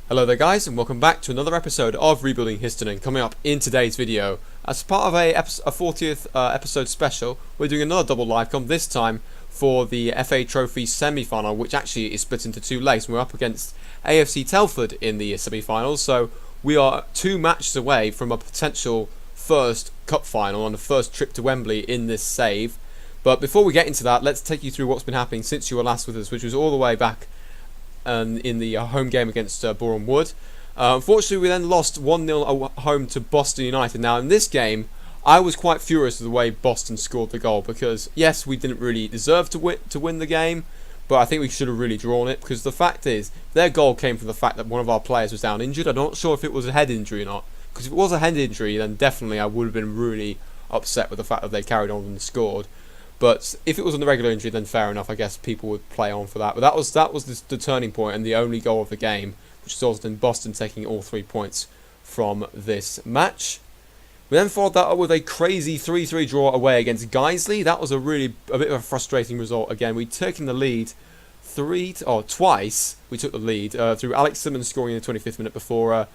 Hello there guys, and welcome back to another episode of Rebuilding Histon. And coming up in today's video, as part of a 40th episode special, we're doing another double live com, this time for the FA Trophy semi-final, which actually is split into two legs. We're up against AFC Telford in the semi-finals, so we are 2 matches away from a potential first cup final on the first trip to Wembley in this save. But before we get into that, let's take you through what's been happening since you were last with us, which was all the way back in the home game against Boreham Wood. Unfortunately, we then lost 1-0 home to Boston United. Now, in this game, I was quite furious with the way Boston scored the goal because, yes, we didn't really deserve to win the game, but I think we should have really drawn it because the fact is, their goal came from the fact that one of our players was down injured. I'm not sure if it was a head injury or not, because if it was a head injury, then definitely I would have been really upset with the fact that they carried on and scored. But if it was on the regular injury, then fair enough. I guess people would play on for that. But that was the turning point and the only goal of the game, which resulted in Boston taking all 3 points from this match. We then followed that up with a crazy 3-3 draw away against Guiseley. That was a bit of a frustrating result. Again, we'd taken the lead twice. We took the lead through Alex Simmons scoring in the 25th minute before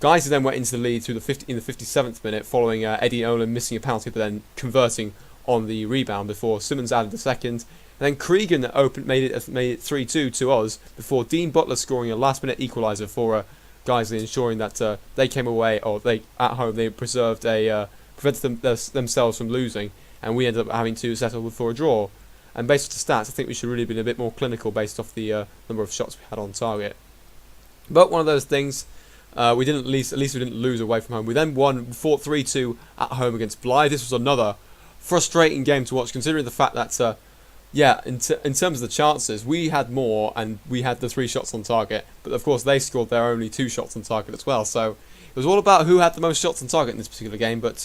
Guiseley then went into the lead through in the 57th minute, following Eddie Olin missing a penalty, but then converting on the rebound before Simmons added the second. And then Cregan made it 3-2 to us before Dean Butler scoring a last-minute equaliser for Guiseley, ensuring that they came away, or they at home they prevented themselves from losing, and we ended up having to settle for a draw. And based off the stats, I think we should really have been a bit more clinical based off the number of shots we had on target. But one of those things, at least we didn't lose away from home. We then won 3-2 at home against Blythe. This was another frustrating game to watch, considering the fact that in terms of the chances, we had more and we had the 3 shots on target, but of course they scored their only 2 shots on target as well. So it was all about who had the most shots on target in this particular game. But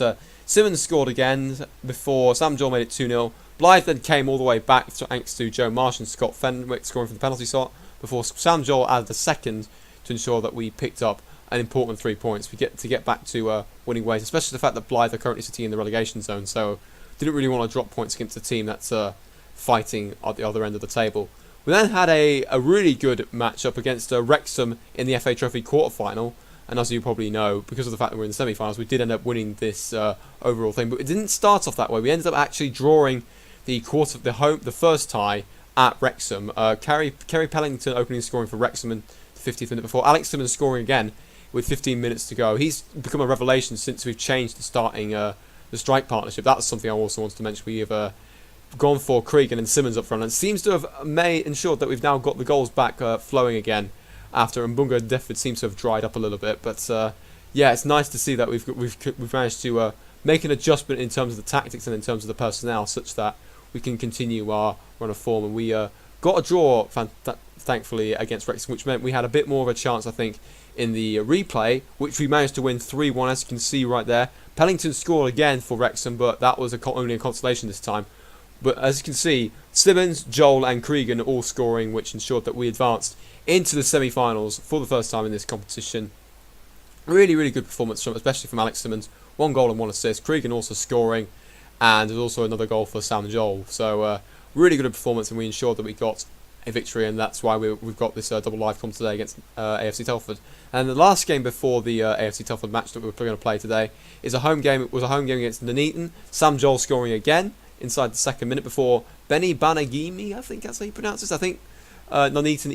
Simmons scored again before Sam Joel made it 2-0. Blythe then came all the way back thanks to Joe Marsh and Scott Fenwick scoring from the penalty spot before Sam Joel added the second to ensure that we picked up an important 3 points. We get back to winning ways, especially the fact that Blythe are currently sitting in the relegation zone, so didn't really want to drop points against a team that's fighting at the other end of the table. We then had a really good matchup against Wrexham in the FA Trophy quarter-final, and as you probably know, because of the fact that we're in the semi-finals, we did end up winning this overall thing. But it didn't start off that way. We ended up actually drawing the first tie at Wrexham. Kerry Pellington opening scoring for Wrexham in the 50th minute before Alex Simmons scoring again with 15 minutes to go. He's become a revelation since we've changed the starting the strike partnership. That's something I also wanted to mention. We have gone for Cregan and Simmons up front, and seems to have ensured that we've now got the goals back flowing again after Mbunga Deford seems to have dried up a little bit. But yeah, it's nice to see that we've managed to make an adjustment in terms of the tactics and in terms of the personnel, such that we can continue our run of form. And we got a draw, thankfully, against Wrexham, which meant we had a bit more of a chance, I think, in the replay, which we managed to win 3-1, as you can see right there. Pellington scored again for Wrexham, but that was only a consolation this time. But as you can see, Simmons, Joel and Cregan all scoring, which ensured that we advanced into the semi-finals for the first time in this competition. Really, really good performance, especially from Alex Simmons. 1 goal and 1 assist. Cregan also scoring, and there's also another goal for Sam Joel. So really good performance, and we ensured that we got a victory, and that's why we've got this double live com today against AFC Telford. And the last game before the AFC Telford match that we're going to play today is a home game. It was a home game against Nuneaton. Sam Joel scoring again inside the 2nd minute before Benny Banagimi, I think that's how you pronounce this. I think Nuneaton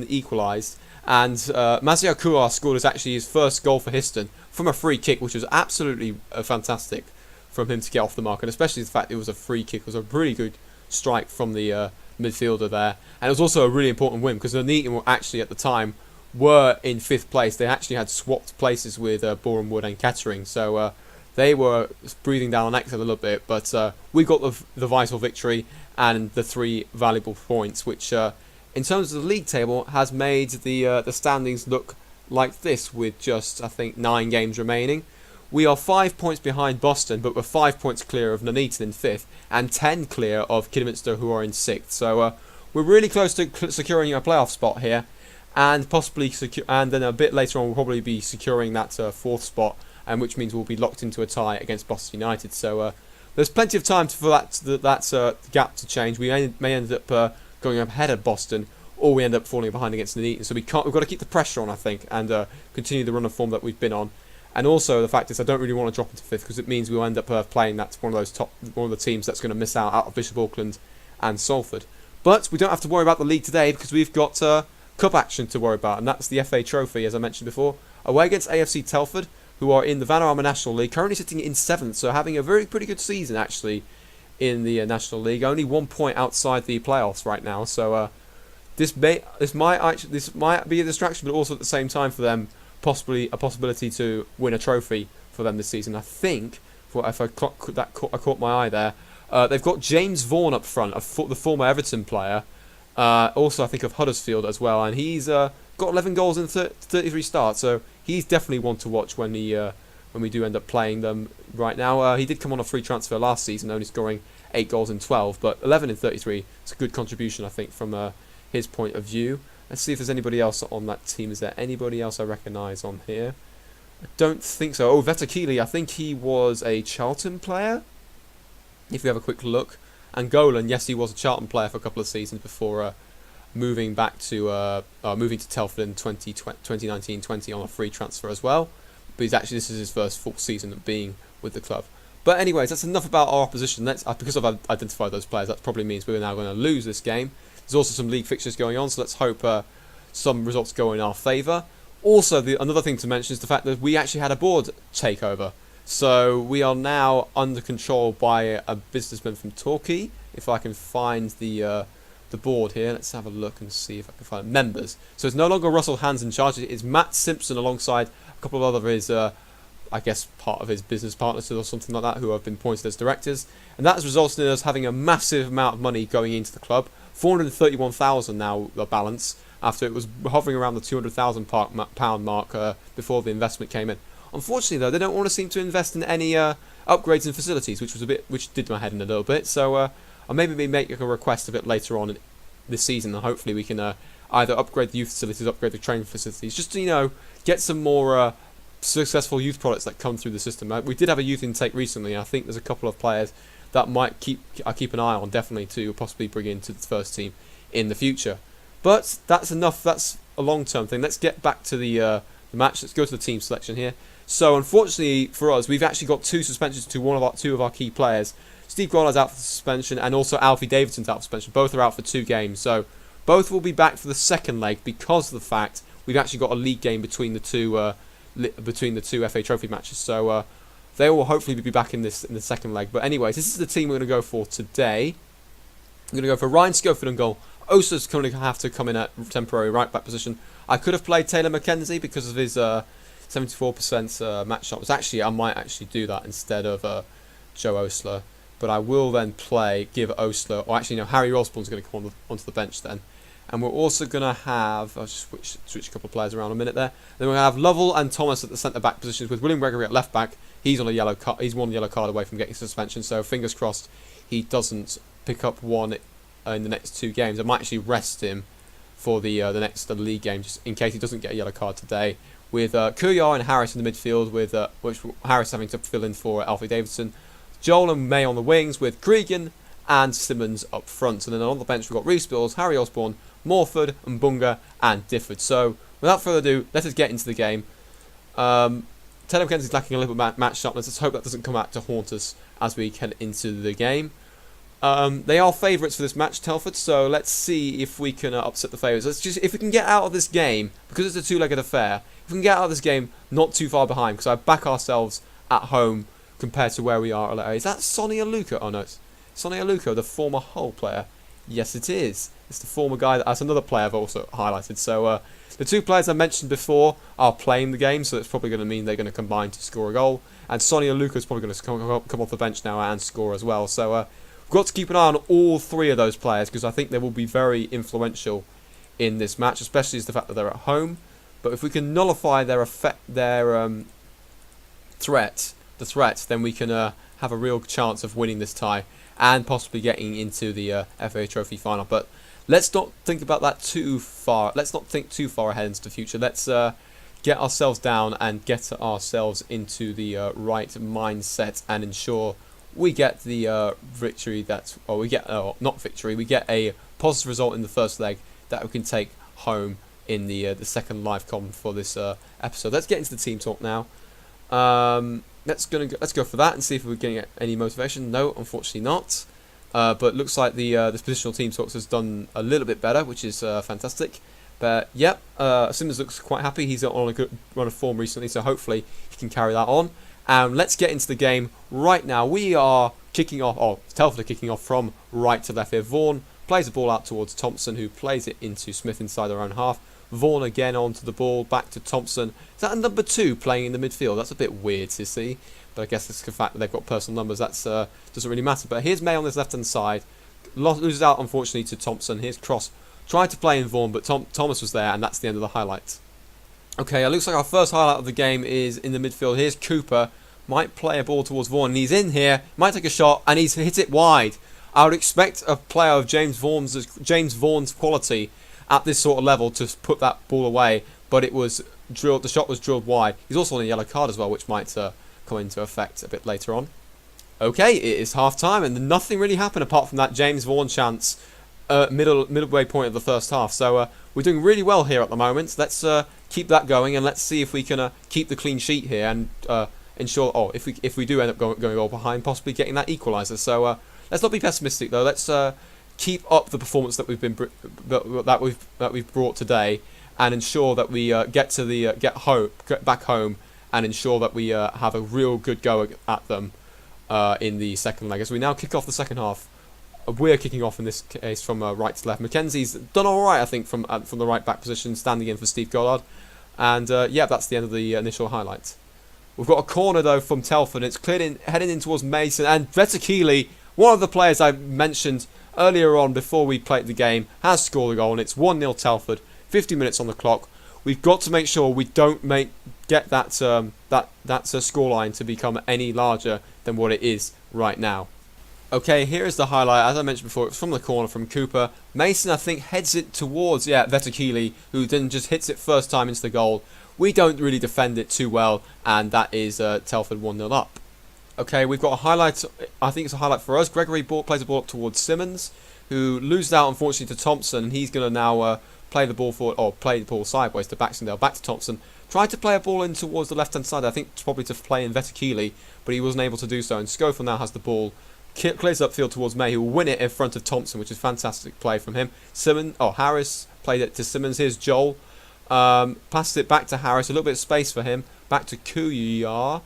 equalised, and Mazia Kouar scored actually his first goal for Histon from a free kick, which was absolutely fantastic from him to get off the mark, and especially the fact it was a free kick. It was a really good strike from the midfielder there, and it was also a really important win because Nuneaton were actually at the time in 5th place. They actually had swapped places with Boreham Wood and Kettering, so they were breathing down our necks a little bit, but we got the vital victory and the 3 valuable points, which in terms of the league table has made the standings look like this, with just, I think, 9 games remaining. We are 5 points behind Boston, but we're 5 points clear of Nuneaton in 5th, and 10 clear of Kidderminster, who are in 6th. So we're really close to securing a playoff spot here, and possibly and then a bit later on we'll probably be securing that 4th spot, and which means we'll be locked into a tie against Boston United. So there's plenty of time for that gap to change. We may end up going ahead of Boston, or we end up falling behind against Nuneaton. So we've got to keep the pressure on, I think, and continue the run of form that we've been on. And also the fact is, I don't really want to drop into 5th because it means we'll end up playing one of the teams that's going to miss out of Bishop Auckland and Salford. But we don't have to worry about the league today because we've got cup action to worry about, and that's the FA Trophy, as I mentioned before, away against AFC Telford, who are in the Vanarama National League, currently sitting in 7th, so having a pretty good season actually in the National League. Only 1 point outside the playoffs right now, so this might be a distraction, but also at the same time for them possibly a possibility to win a trophy for them this season. I think, if I caught my eye there, they've got James Vaughan up front, the former Everton player, also I think of Huddersfield as well, and he's got 11 goals in 33 starts, so he's definitely one to watch when we do end up playing them right now. He did come on a free transfer last season, only scoring 8 goals in 12, but 11 in 33, it's a good contribution I think from his point of view. Let's see if there's anybody else on that team. Is there anybody else I recognise on here? I don't think so. Oh, Vetakili, I think he was a Charlton player, if we have a quick look. And Golan, yes, he was a Charlton player for a couple of seasons before moving to Telford in 2019-20 on a free transfer as well. But this is his first full season of being with the club. But anyways, that's enough about our opposition. Because I've identified those players, that probably means we're now going to lose this game. There's also some league fixtures going on, so let's hope some results go in our favour. Also, another thing to mention is the fact that we actually had a board takeover. So we are now under control by a businessman from Torquay. If I can find the board here, let's have a look and see if I can find members. So it's no longer Russell Hands in charge. It's Matt Simpson alongside a couple of other of his, I guess, part of his business partners or something like that, who have been appointed as directors. And that has resulted in us having a massive amount of money going into the club. 431,000 now the balance, after it was hovering around the £200,000 mark before the investment came in. Unfortunately, though, they don't want to seem to invest in any upgrades and facilities, which did my head in a little bit. So I'll maybe make a request a bit later on this season, and hopefully we can either upgrade the youth facilities, upgrade the training facilities, just to get some more successful youth products that come through the system. We did have a youth intake recently, and I think there's a couple of players that might keep an eye on, definitely, to possibly bring into the first team in the future. But that's enough. That's a long-term thing. Let's get back to the match. Let's go to the team selection here. So unfortunately for us, we've actually got 2 suspensions to two of our key players. Steve Grollard's out for suspension, and also Alfie Davidson's out for suspension. Both are out for 2 games. So both will be back for the second leg because of the fact we've actually got a league game between the two FA Trophy matches. So they will hopefully be back in the second leg. But anyways, this is the team we're going to go for today. I'm going to go for Ryan Schofield in goal. Osa's going to have to come in at temporary right-back position. I could have played Taylor McKenzie because of his 74% match shot. I might actually do that instead of Joe Osler. But I will then give Osler, or actually no, Harry Osborne's going to come onto the bench then. And we're also going to have, I'll just switch a couple of players around a minute there. Then we're going to have Lovell and Thomas at the centre-back positions with William Gregory at left-back. He's on a yellow card. He's 1 yellow card away from getting suspension, so fingers crossed he doesn't pick up one in the next 2 games. I might actually rest him for the next league game, just in case he doesn't get a yellow card today. With Kuyar and Harris in the midfield, with Harris having to fill in for Alfie Davidson. Joel and May on the wings, with Cregan and Simmons up front. And then on the bench we've got Reece Bills, Harry Osborne, Morford, Mbunga and Difford. So without further ado, let us get into the game. Taylor McKenzie's lacking a little bit of match sharpness. Let's hope that doesn't come back to haunt us as we head into the game. They are favourites for this match, Telford, so let's see if we can upset the favourites. If we can get out of this game, because it's a 2-legged affair, if we can get out of this game not too far behind, because I back ourselves at home compared to where we are. Is that Sonny Aluko? Oh no, it's Sonny Aluko, the former Hull player. Yes, it is. It's the former guy. That's another player I've also highlighted. So the 2 players I mentioned before are playing the game, so it's probably going to mean they're going to combine to score a goal. And Sonny Aluko is probably going to come off the bench now and score as well. So we've got to keep an eye on all 3 of those players, because I think they will be very influential in this match, especially as the fact that they're at home. But if we can nullify their threat, then we can have a real chance of winning this tie and possibly getting into the FA Trophy final. But let's not think about that too far. Let's not think too far ahead into the future. Let's get ourselves down and get ourselves into the right mindset and ensure we get the victory. We get not victory. We get a positive result in the first leg that we can take home in the second live com for this episode. Let's get into the team talk now. Let's go for that and see if we're getting any motivation. No, unfortunately not. But looks like the positional team talks has done a little bit better, which is fantastic. But yep, Simmons looks quite happy. He's on a good run of form recently, so hopefully he can carry that on. And let's get into the game right now. We are kicking off. Oh, Telford are kicking off from right to left here. Vaughan plays the ball out towards Thompson, who plays it into Smith inside their own half. Vaughan again onto the ball, back to Thompson. Is that a number 2 playing in the midfield? That's a bit weird to see, but I guess it's the fact that they've got personal numbers. That's doesn't really matter. But here's May on this left-hand side. Loses out, unfortunately, to Thompson. Here's Cross. Tried to play in Vaughan, but Thomas was there, and that's the end of the highlights. Okay, it looks like our first highlight of the game is in the midfield. Here's Cooper. Might play a ball towards Vaughan, and he's in here. Might take a shot, and he's hit it wide. I would expect a player of James Vaughan's quality at this sort of level to put that ball away, but it was drilled. The shot was drilled wide. He's also on a yellow card as well, which might come into effect a bit later on. Okay, it is half time, and nothing really happened apart from that James Vaughan chance midway point of the first half. So we're doing really well here at the moment. Let's keep that going, and let's see if we can keep the clean sheet here and ensure. Oh, if we do end up going all behind, possibly getting that equaliser. So let's not be pessimistic though. Let's keep up the performance that we've brought today, and ensure that we get back home, and ensure that we have a real good go at them in the second leg. As we now kick off the second half, we're kicking off in this case from right to left. Mackenzie's done all right, I think, from the right back position, standing in for Steve Goddard, and yeah, that's the end of the initial highlight. We've got a corner though from Telford. It's cleared in, heading in towards Mason, and Vetakili, one of the players I mentioned earlier on before we played the game, has scored a goal, and it's 1-0 Telford. 50 minutes on the clock. We've got to make sure we don't get that scoreline to become any larger than what it is right now. Okay, here is the highlight. As I mentioned before, it's from the corner from Cooper. Mason, I think, heads it towards Vetakili, who then just hits it first time into the goal. We don't really defend it too well, and that is Telford 1-0 up. Okay, we've got a highlight. I think it's a highlight for us. Gregory plays the ball up towards Simmons, who loses out unfortunately to Thompson, and he's going to now play the ball forward, or play the ball sideways to Baxendale, back to Thompson. Tried to play a ball in towards the left-hand side, I think probably to play in Vetakili, but he wasn't able to do so, and Schofield now has the ball. Clears upfield towards May, who will win it in front of Thompson, which is fantastic play from him. Harris played it to Simmons. Here's Joel. Passes it back to Harris, a little bit of space for him. Back to Kuyar.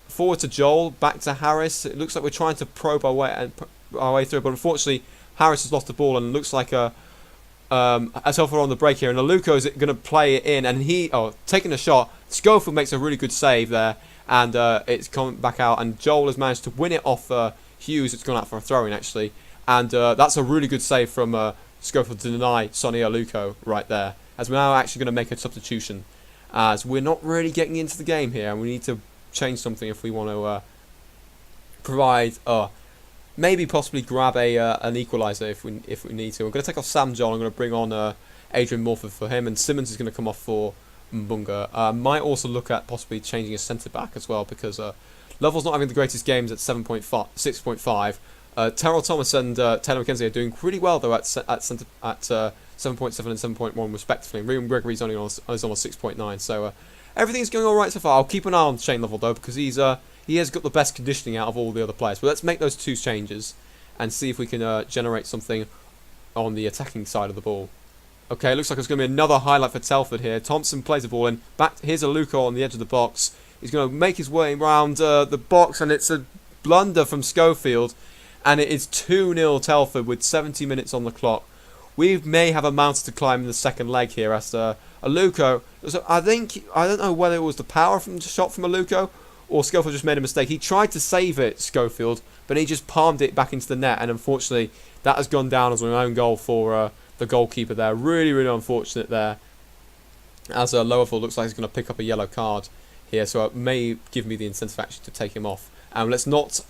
Forward to Joel, back to Harris. It looks like we're trying to probe our way through, but unfortunately Harris has lost the ball, and it looks like a Telford on the break here, and Aluko is going to play it in, and taking a shot. Schofield makes a really good save there, and it's coming back out, and Joel has managed to win it off Hughes. It's gone out for a throw-in actually, and that's a really good save from Schofield to deny Sonny Aluko right there, as we're now actually going to make a substitution, as we're not really getting into the game here, and we need to change something if we want to provide maybe possibly grab an equaliser if we need to. I'm going to take off Sam John. I'm going to bring on Adrian Morford for him, and Simmons is going to come off for Mbunga. Might also look at possibly changing a centre back as well, because Lovell's not having the greatest games at 6.5. Terrell Thomas and Taylor Mackenzie are doing pretty well though at 7.7 and 7.1 respectively. And William Gregory's only on 6.9. So everything's going all right so far. I'll keep an eye on Shane Lovell though, because he has got the best conditioning out of all the other players. But let's make those two changes and see if we can generate something on the attacking side of the ball. Okay, looks like it's going to be another highlight for Telford here. Thompson plays the ball in. Here's Aluko on the edge of the box. He's going to make his way around the box, and it's a blunder from Schofield. And it is 2-0 Telford with 70 minutes on the clock. We may have a mountain to climb in the second leg here as Aluko. So I don't know whether it was the power from the shot from Aluko or Schofield just made a mistake. He tried to save it, Schofield, but he just palmed it back into the net, and unfortunately that has gone down as an own goal for the goalkeeper there. Really, really unfortunate there, as Lowerfield looks like he's going to pick up a yellow card here, so it may give me the incentive actually to take him off. And let's not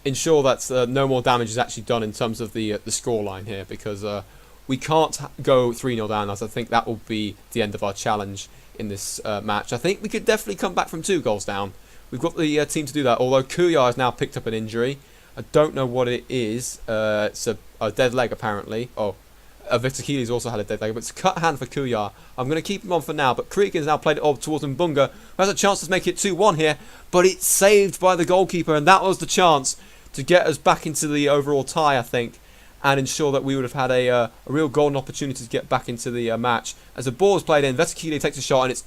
ensure that no more damage is actually done in terms of the scoreline here, because we can't go 3-0 down, as I think that will be the end of our challenge in this match. I think we could definitely come back from 2 goals down. We've got the team to do that, although Kuyar has now picked up an injury. I don't know what it is. It's a dead leg apparently. Oh, Victor Keeley's also had a dead leg, but it's a cut hand for Kuyar. I'm going to keep him on for now, but Cregan's now played it up towards Mbunga, who has a chance to make it 2-1 here, but it's saved by the goalkeeper, and that was the chance to get us back into the overall tie, I think, and ensure that we would have had a real golden opportunity to get back into the match. As the ball is played in, Victor Keeley takes a shot, and it's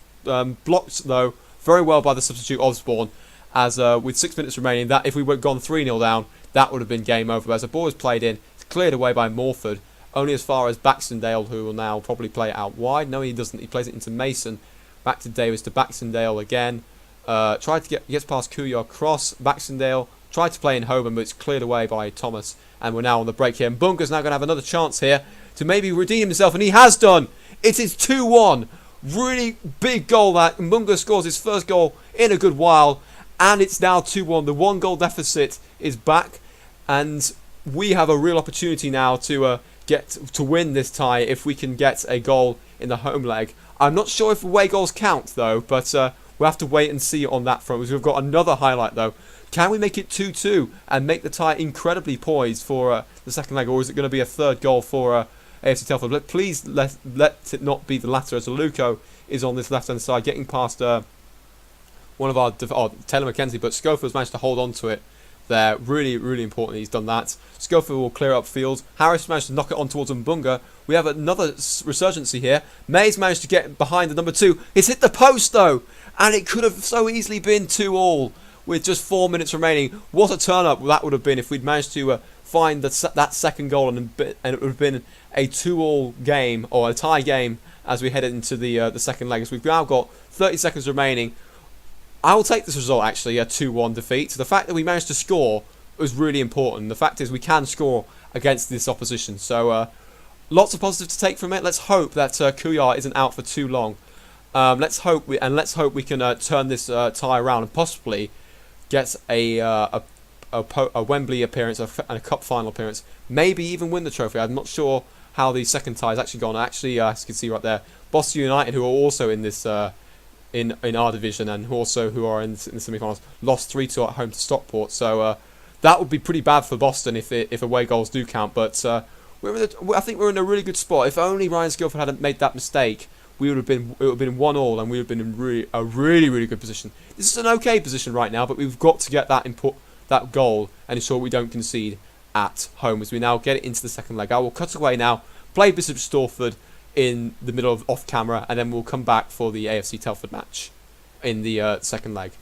blocked, though, very well by the substitute Osborne, as with 6 minutes remaining, that if we were gone 3-0 down, that would have been game over. But as the ball is played in, it's cleared away by Morford, only as far as Baxendale, who will now probably play it out wide. No, he doesn't. He plays it into Mason. Back to Davis to Baxendale again. Tried to gets past Kuyar, cross. Baxendale tried to play in Hoban, but it's cleared away by Thomas. And we're now on the break here. And Bunga's now going to have another chance here to maybe redeem himself, and he has done. It is 2-1. Really big goal that. Mbunga scores his first goal in a good while, and it's now 2-1. The 1-goal deficit is back, and we have a real opportunity now to get to win this tie if we can get a goal in the home leg. I'm not sure if away goals count though, but we'll have to wait and see on that front. We've got another highlight though. Can we make it 2-2 and make the tie incredibly poised for the second leg, or is it going to be a third goal for AFC Telford? But please let it not be the latter, as Aluko is on this left hand side getting past one of our Taylor McKenzie, but Schofield has managed to hold on to it there. Really, really important he's done that. Schofield will clear up field. Harris managed to knock it on towards Mbunga. We have another resurgency here. May's managed to get behind the number 2. It's hit the post though, and it could have so easily been 2-2 with just 4 minutes remaining. What a turn up that would have been if we'd managed to find that second goal, and it would have been a 2-2 game, or a tie game, as we head into the second leg. So we've now got 30 seconds remaining. I will take this result, actually, a 2-1 defeat. The fact that we managed to score was really important. The fact is we can score against this opposition. So lots of positives to take from it. Let's hope that Kuyar isn't out for too long. Let's hope we can turn this tie around and possibly get a Wembley appearance and a cup final appearance. Maybe even win the trophy. I'm not sure how the second tie has actually gone. Actually, as you can see right there, Boston United, who are also in this in our division and who are in the semi-finals, lost 3-2 at home to Stockport. So that would be pretty bad for Boston if away goals do count. But I think we're in a really good spot. If only Ryan Schofield hadn't made that mistake, it would have been 1-1, and we would have been in a really good position. This is an okay position right now, but we've got to get that goal and ensure we don't concede at home as we now get it into the second leg. I will cut away now, play Bishop Stortford in the middle of off camera, and then we'll come back for the AFC Telford match in the second leg.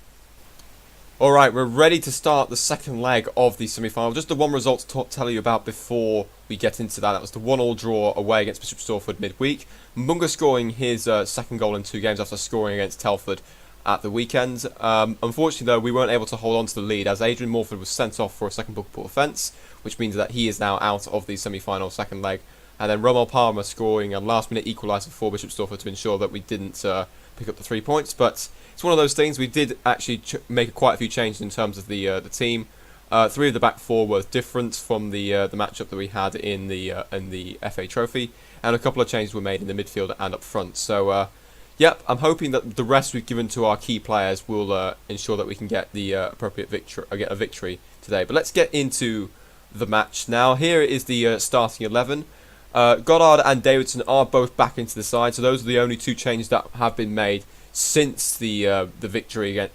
Alright, we're ready to start the second leg of the semi-final. Just the one result to tell you about before we get into that. That was the 1-1 draw away against Bishop Stortford midweek. Mbunga scoring his second goal in 2 games after scoring against Telford at the weekend. Unfortunately, though, we weren't able to hold on to the lead as Adrian Morford was sent off for a second book offence, which means that he is now out of the semi-final second leg. And then Romel Palmer scoring a last-minute equaliser for Bishop Stortford to ensure that we didn't pick up the 3 points. But it's one of those things. We did actually make quite a few changes in terms of the team. 3 of the back 4 were different from the matchup that we had in the FA Trophy, and a couple of changes were made in the midfield and up front. So, yep, I'm hoping that the rest we've given to our key players will ensure that we can get the appropriate victory today. But let's get into the match now. Here is the starting 11. Goddard and Davidson are both back into the side, so those are the only 2 changes that have been made since the victory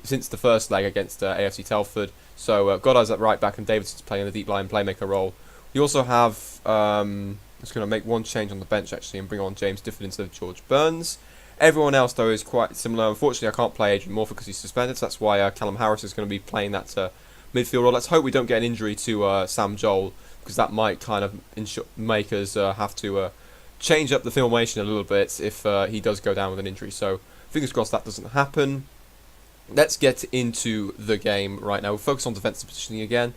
since the first leg against AFC Telford. So Goddard's at right back and Davidson's playing the deep line playmaker role. You also have I'm just going to make one change on the bench actually and bring on James Difford instead of George Burns. Everyone else though is quite similar. Unfortunately, I can't play Adrian Morford because he's suspended, so that's why Callum Harris is going to be playing that midfield role. Let's hope we don't get an injury to Sam Joel, because that might kind of make us have to change up the formation a little bit if he does go down with an injury. So fingers crossed that doesn't happen. Let's get into the game right now. We'll focus on defensive positioning again.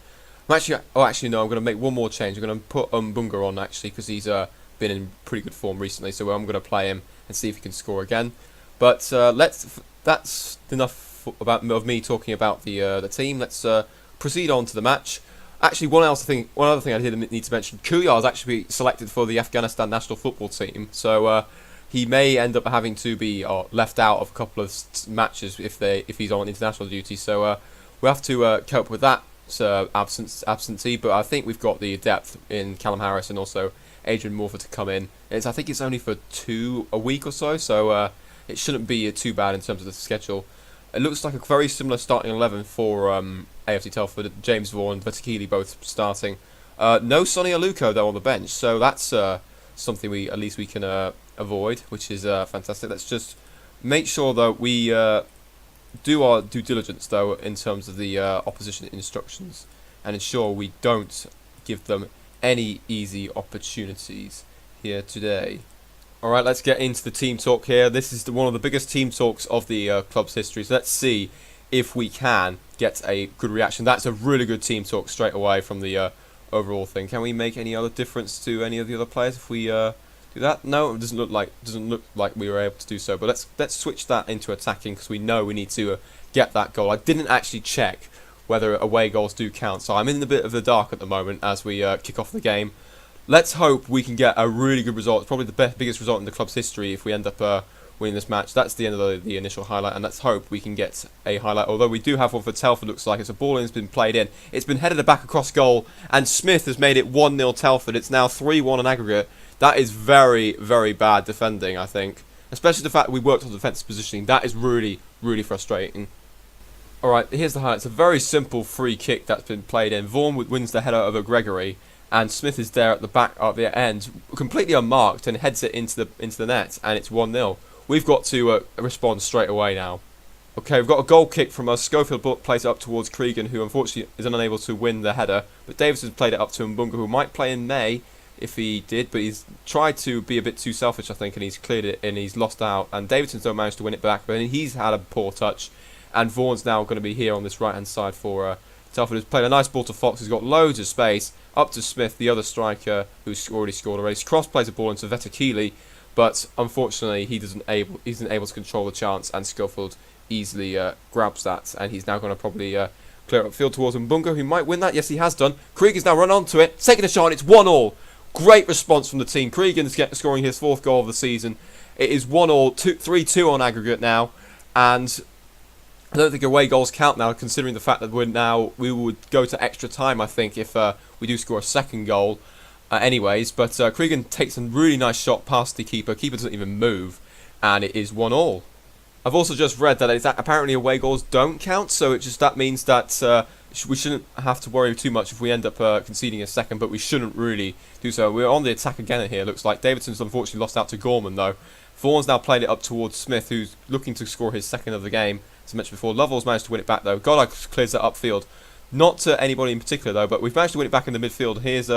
I'm going to make one more change. I'm going to put Mbunga on actually because he's been in pretty good form recently. So I'm going to play him and see if he can score again. But that's enough of me talking about the team. Let's proceed on to the match. Actually, one other thing I did need to mention: Kuyar is actually selected for the Afghanistan national football team, so he may end up having to be left out of a couple of matches if he's on international duty. So we have to cope with that absentee. But I think we've got the depth in Callum Harris and also Adrian Morford to come in. I think it's only for a week or so, so it shouldn't be too bad in terms of the schedule. It looks like a very similar starting 11 for AFC Telford. James Vaughan and Vetakili both starting. No Sonny Aluko though on the bench, so that's something at least we can avoid, which is fantastic. Let's just make sure that we do our due diligence though in terms of the opposition instructions, and ensure we don't give them any easy opportunities here today. Alright, let's get into the team talk here. This is one of the biggest team talks of the club's history, so let's see if we can get a good reaction. That's a really good team talk straight away from the overall thing. Can we make any other difference to any of the other players if we do that? No, it doesn't look like we were able to do so. But let's switch that into attacking, because we know we need to get that goal. I didn't actually check whether away goals do count, so I'm in a bit of the dark at the moment as we kick off the game. Let's hope we can get a really good result. It's probably the biggest result in the club's history if we end up winning this match. That's the end of the initial highlight, and let's hope we can get a highlight. Although we do have one for Telford, looks like. It's a ball in, it's been played in. It's been headed back across goal, and Smith has made it 1-0 Telford. It's now 3-1 on aggregate. That is very, very bad defending, I think. Especially the fact that we worked on defensive positioning. That is really, really frustrating. Alright, here's the highlight. It's a very simple free kick that's been played in. Vaughan wins the header over Gregory, and Smith is there at the back, at the end, completely unmarked, and heads it into the net, and it's 1-0. We've got to respond straight away now. Okay, we've got a goal kick from us. Schofield plays it up towards Cregan, who unfortunately is unable to win the header, but Davidson played it up to Mbunga, who might play in May if he did, but he's tried to be a bit too selfish, I think, and he's cleared it and he's lost out, and Davidson's don't manage to win it back, but he's had a poor touch, and Vaughan's now going to be here on this right hand side for Telford, who's played a nice ball to Fox, who's got loads of space, up to Smith, the other striker, who's already scored a race. Cross plays a ball into Vetakili, but unfortunately he isn't able to control the chance, and Schofield easily grabs that, and he's now going to probably clear up field towards Mbunga, who might win that. Yes, he has done. Cregan's now run onto it, taking a shot, and it's 1-1. Great response from the team. Cregan's scoring his 4th goal of the season. It is 1-1, 3-2 on aggregate now, and I don't think away goals count now, considering the fact that we would go to extra time, I think, if we do score a second goal. Anyways, but Cregan takes a really nice shot past the keeper. Keeper doesn't even move, and it is 1-1. I've also just read that apparently away goals don't count, so that means that we shouldn't have to worry too much if we end up conceding a second, but we shouldn't really do so. We're on the attack again here, looks like. Davidson's unfortunately lost out to Gorman, though. Vaughan's now played it up towards Smith, who's looking to score his second of the game. As I mentioned before, Lovell's managed to win it back, though. Goddard clears it upfield. Not to anybody in particular, though, but we've managed to win it back in the midfield. Here's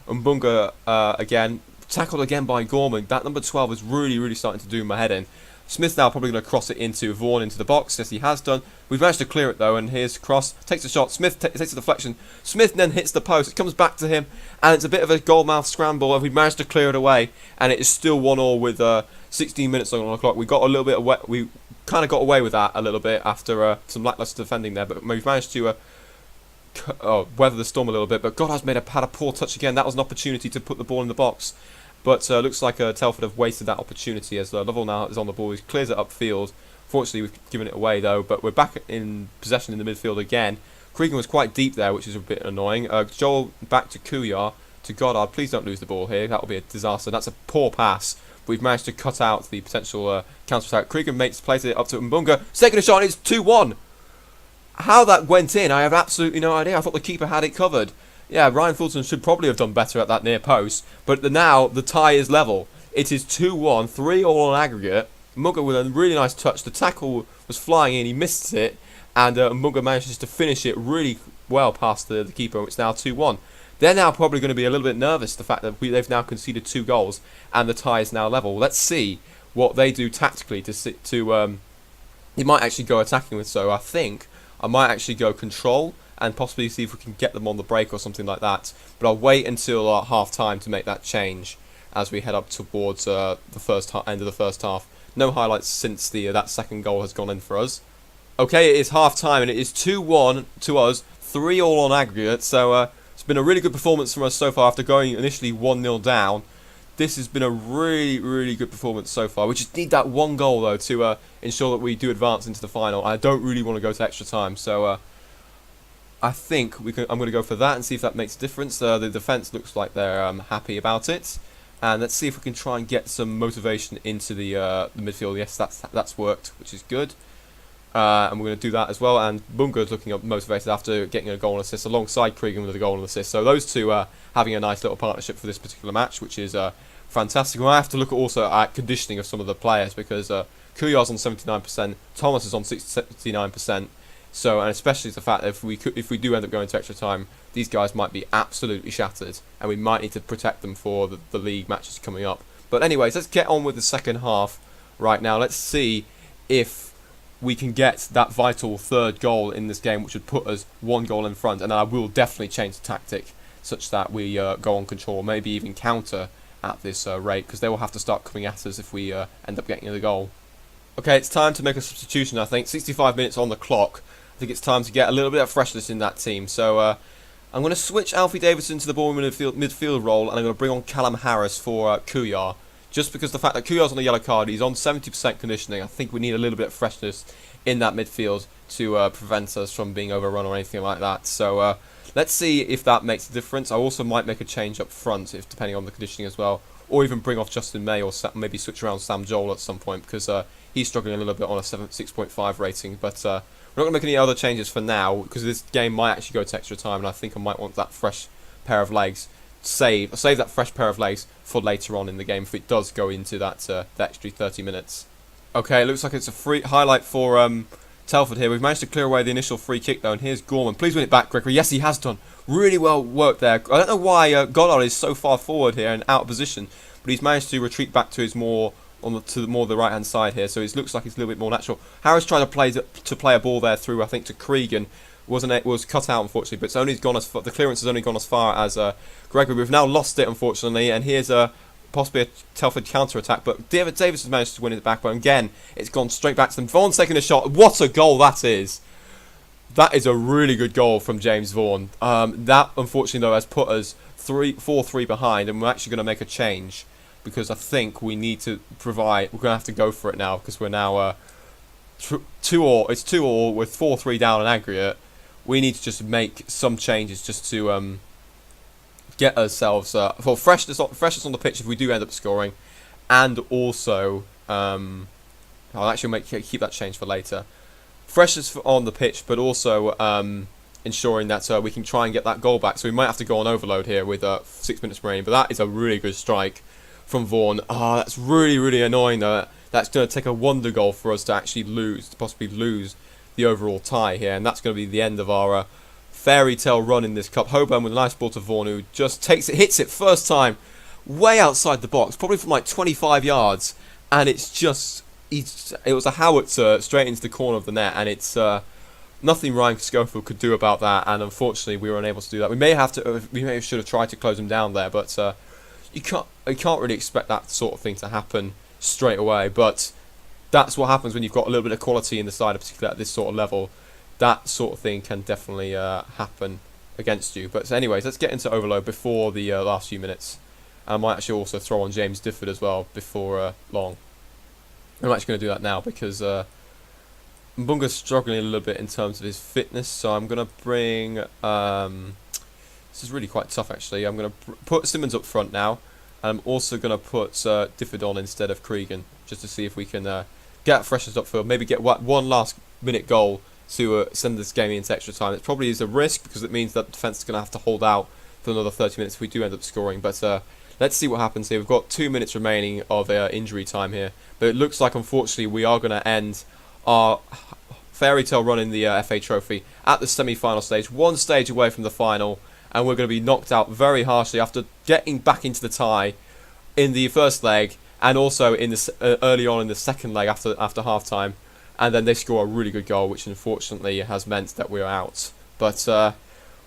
Mbunga again. Tackled again by Gorman. That number 12 is really, really starting to do my head in. Smith now probably going to cross it into Vaughan into the box. Yes, he has done. We've managed to clear it, though, and here's cross. Takes a shot. Smith takes a deflection. Smith then hits the post. It comes back to him, and it's a bit of a goalmouth scramble, and we've managed to clear it away, and it is still 1-1 with 16 minutes on the clock. We got a little bit away. We kind of got away with that a little bit after some lacklustre defending there, but we've managed to weather the storm a little bit. But Goddard's had a poor touch again. That was an opportunity to put the ball in the box. But looks like Telford have wasted that opportunity, as Lovell now is on the ball. He clears it upfield. Fortunately, we've given it away, though. But we're back in possession in the midfield again. Cregan was quite deep there, which is a bit annoying. Joel back to Kuyar, to Goddard. Please don't lose the ball here. That will be a disaster. That's a poor pass. But we've managed to cut out the potential counter-attack. Cregan plays it up to Mbunga. Second a shot, it's 2-1. How that went in, I have absolutely no idea. I thought the keeper had it covered. Yeah, Ryan Fulton should probably have done better at that near post. But now the tie is level. It is 2-1, 3-all on aggregate. Mbunga with a really nice touch. The tackle was flying in, he missed it. And Mbunga manages to finish it really well past the keeper. It's now 2-1. They're now probably going to be a little bit nervous, the fact that they've now conceded 2 goals and the tie is now level. Let's see what they do tactically they might actually go attacking with. So I think I might actually go control and possibly see if we can get them on the break or something like that. But I'll wait until half time to make that change as we head up towards the end of the first half. No highlights since that second goal has gone in for us. Okay, it is half time and it is 2-1 to us, 3-all on aggregate. So it's been a really good performance from us so far after going initially 1-0 down. This has been a really, really good performance so far. We just need that one goal, though, to ensure that we do advance into the final. I don't really want to go to extra time, so I think I'm going to go for that and see if that makes a difference. The defence looks like they're happy about it. And let's see if we can try and get some motivation into the midfield. Yes, that's worked, which is good. And we're going to do that as well. And Bunga's looking up motivated after getting a goal and assist alongside Cregan with a goal and assist. So those two are having a nice little partnership for this particular match, which is fantastic. And I have to look also at conditioning of some of the players because Kuyar's on 79%, Thomas is on 69%. So, and especially the fact that if we do end up going to extra time, these guys might be absolutely shattered, and we might need to protect them for the league matches coming up. But anyways, let's get on with the second half right now. Let's see if we can get that vital third goal in this game, which would put us 1 goal in front. And then I will definitely change the tactic such that we go on control, maybe even counter at this rate, because they will have to start coming at us if we end up getting the goal. Okay, it's time to make a substitution, I think. 65 minutes on the clock. I think it's time to get a little bit of freshness in that team. So I'm going to switch Alfie Davidson to the ball midfield role, and I'm going to bring on Callum Harris for Kuyar. Just because the fact that Kuyar's on a yellow card, he's on 70% conditioning. I think we need a little bit of freshness in that midfield to prevent us from being overrun or anything like that. So let's see if that makes a difference. I also might make a change up front, if depending on the conditioning as well. Or even bring off Justin May, or maybe switch around Sam Joel at some point, because he's struggling a little bit on a 6.5 rating. But we're not going to make any other changes for now, because this game might actually go to extra time, and I think I might want that fresh pair of legs. Save that fresh pair of legs for later on in the game if it does go into that extra 30 minutes. Okay, it looks like it's a free highlight for Telford here. We've managed to clear away the initial free kick though, and here's Gorman. Please win it back, Gregory. Yes, he has done. Really well worked there. I don't know why Goddard is so far forward here and out of position, but he's managed to retreat back to his more the right hand side here. So it looks like it's a little bit more natural. Harris tried to play a ball there through, I think, to Cregan. Was cut out unfortunately, but it's only gone as far, the clearance has only gone as far as Gregory. We've now lost it unfortunately, and here's possibly a Telford counter attack, but David Davis has managed to win it back. But again, it's gone straight back to them. Vaughan's taking a shot. What a goal that is! That is a really good goal from James Vaughan. That unfortunately though has put us 4-3 behind, and we're actually going to make a change because I think we need to provide. We're going to have to go for it now because we're now 2-2. It's 2-2 with 4-3 down in aggregate. We need to just make some changes just to get ourselves for freshness on the pitch if we do end up scoring, and also I'll actually keep that change for later. Freshness on the pitch, but also ensuring that we can try and get that goal back. So we might have to go on overload here with 6 minutes remaining. But that is a really good strike from Vaughan. That's really annoying though. That's going to take a wonder goal for us to actually possibly lose the overall tie here, and that's going to be the end of our fairy tale run in this cup. Holborn with a nice ball to Vaughan, who just hits it first time, way outside the box, probably from like 25 yards, and it was a howitzer straight into the corner of the net, and it's nothing Ryan Schofield could do about that, and unfortunately we were unable to do that. We may should have tried to close him down there, but you can't really expect that sort of thing to happen straight away, but that's what happens when you've got a little bit of quality in the side, particularly at this sort of level. That sort of thing can definitely happen against you. But anyways, let's get into overload before the last few minutes. I might actually also throw on James Difford as well before long. I'm actually going to do that now because Mbunga's struggling a little bit in terms of his fitness. So I'm going to bring... this is really quite tough actually. I'm going to put Simmons up front now. And I'm also going to put Difford on instead of Cregan, just to see if we can get freshness upfield, maybe get one last minute goal to send this game into extra time. It probably is a risk because it means that the defence is going to have to hold out for another 30 minutes if we do end up scoring. But let's see what happens here. We've got 2 minutes remaining of injury time here. But it looks like, unfortunately, we are going to end our fairy tale run in the FA Trophy at the semi-final stage. One stage away from the final. And we're going to be knocked out very harshly after getting back into the tie in the first leg, and also in the early on in the second leg after half-time. And then they score a really good goal, which unfortunately has meant that we're out. But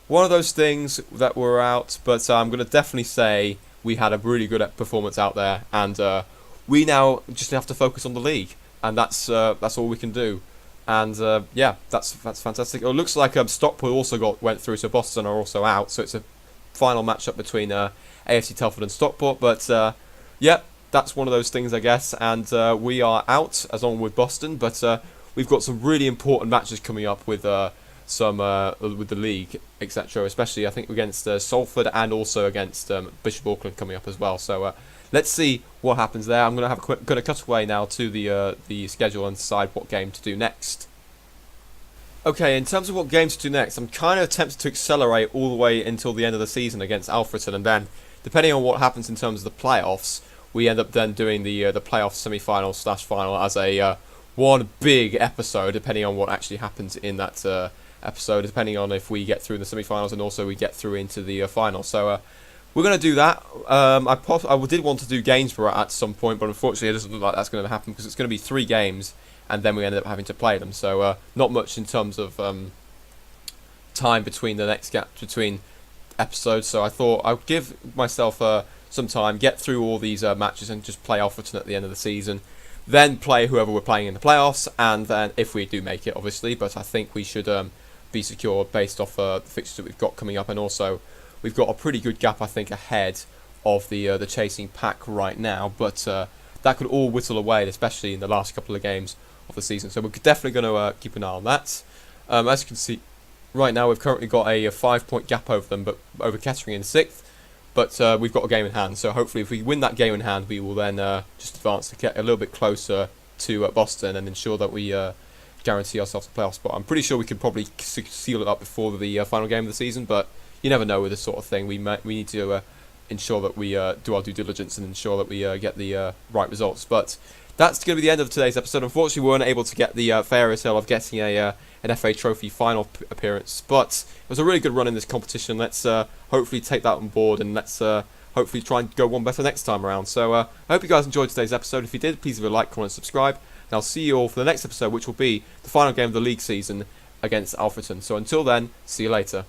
one of those things that we're out, but I'm going to definitely say we had a really good performance out there, and we now just have to focus on the league, and that's all we can do. And yeah, that's fantastic. It looks like Stockport also went through, so Boston are also out. So it's a final matchup between AFC Telford and Stockport. But yeah, that's one of those things, I guess. And we are out as long with Boston, but we've got some really important matches coming up with with the league, etc. Especially I think against Salford and also against Bishop Auckland coming up as well. So let's see what happens there. I'm going to cut away now to the schedule and decide what game to do next. Okay, in terms of what game to do next, I'm kind of tempted to accelerate all the way until the end of the season against Alfreton, and then, depending on what happens in terms of the playoffs, we end up then doing the playoff semi-final / final as a one big episode, depending on what actually happens in that episode, depending on if we get through the semi-finals and also we get through into the final. So we're going to do that. I did want to do Gainsborough at some point, but unfortunately it doesn't look like that's going to happen because it's going to be 3 games. And then we ended up having to play them, so not much in terms of time between the next gap between episodes. So I thought I'd give myself some time, get through all these matches, and just play Alfreton at the end of the season. Then play whoever we're playing in the playoffs, and then if we do make it, obviously. But I think we should be secure based off the fixtures that we've got coming up, and also we've got a pretty good gap, I think, ahead of the chasing pack right now. But that could all whittle away, especially in the last couple of games of the season, so we're definitely going to keep an eye on that. As you can see, right now we've currently got a 5-point gap over them, but over Kettering in 6th. But we've got a game in hand, so hopefully if we win that game in hand, we will then just advance to get a little bit closer to Boston and ensure that we guarantee ourselves a playoff spot. I'm pretty sure we could probably seal it up before the final game of the season, but you never know with this sort of thing. We need to ensure that we do our due diligence and ensure that we get the right results. But that's going to be the end of today's episode. Unfortunately, we weren't able to get the fairy tale of getting an FA Trophy final appearance, but it was a really good run in this competition. Let's hopefully take that on board, and let's hopefully try and go one better next time around. So I hope you guys enjoyed today's episode. If you did, please leave a like, comment, and subscribe. And I'll see you all for the next episode, which will be the final game of the league season against Alfreton. So until then, see you later.